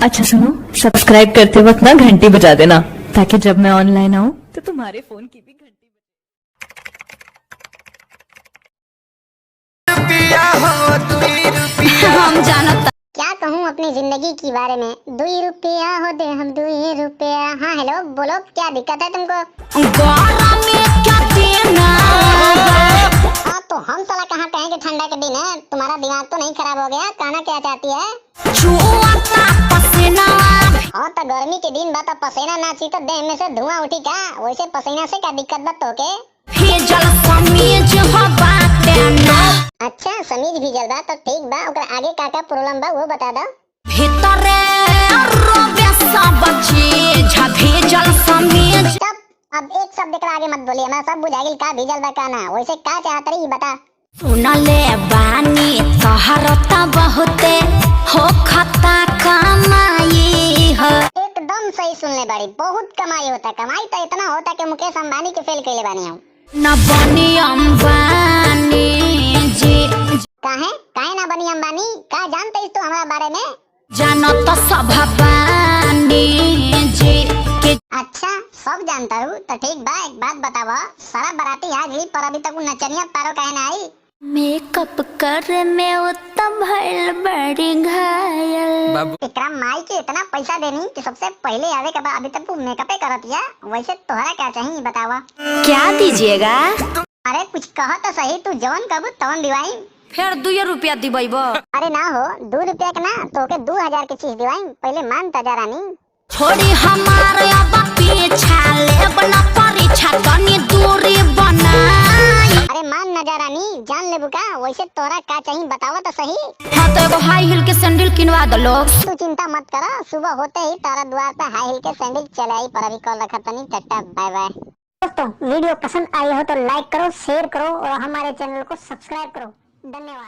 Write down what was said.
अच्छा सुनो, सब्सक्राइब करते वक्त ना घंटी बजा देना, ताकि जब मैं ऑनलाइन आऊँ तो तुम्हारे फोन की भी घंटी हम जानता क्या कहूँ अपनी जिंदगी के बारे में। 2 रुपया हो दे हम 2 रुपया। हाँ हेलो, बोलो क्या दिक्कत है तुमको? में क्या देना? हाँ तो हम साला कहाँ कहें कि ठंडा के दिन है, तुम्हारा दिमाग तो नहीं खराब हो गया? कहना क्या चाहती है? हाँ तो गर्मी के दिन बात पसीना ना ची तो देह में से धुआं उठी का, वैसे पसीना से क्या दिक्कत बात हो के? अच्छा समीज भी जल बा तो ठीक बा, ओकरा आगे का प्रॉब्लम बा वो बता दो। अब एक शब्द के आगे मत बोलिए, मैं सब बुझा गेल का भीजल बा का ना, वैसे का चाहत रही बता। सुनले बानी तहरता बहुते हो खता कमाई हो। एकदम सही सुनले बड़ी, बहुत कमाई होता। कमाई तो इतना होता कि मुकेश अंबानी के फेल कैले बानी हम। न बनी अंबानी जी। काहे ना बनी अंबानी? का जानते इस तो हमारा बारे में? जानो तो सब बानी जी के। अच्छा सब जानता हूँ तो ठीक बा, एक बात बतावा, सारा बाराती आज ही पर अभी तक नचनिया तारो काहे ना आई? मेकअप कर में उत्तम भइल बड़ी घायल। एकरा माई के इतना पैसा देनी कि सबसे पहले आवे के बाद अभी तक तू मेकअप करत या, वैसे तोहरा क्या चाहिए बतावा? क्या दीजिएगा? अरे कुछ कहो तो सही, तू जवन कहबू तवन दिवाई। फिर 2 रुपया दिबैबो? अरे ना हो 2 रुपया के ना, तो के 2000 की चीज दिवाई, पहले मान तजा रानी। छोड़ी हमारे अब पीछा ले बना परीक्षा तनी दूरी बनाई। अरे मान नजा रानी, जान लेबू का, वैसे तोरा का चाहिए बतावा तो सही। हाँ तो एगो हाई हिल के सैंडल किनवा दो लोग। तू चिंता मत करा, सुबह होते ही तारा द्वार पे हाई हिल के सैंडल चले आई। पर अभी कॉल रखा तनी, टाटा बाय बाय। दोस्तों वीडियो पसंद आई हो तो लाइक करो, शेयर करो और हमारे चैनल को सब्सक्राइब करो। धन्यवाद।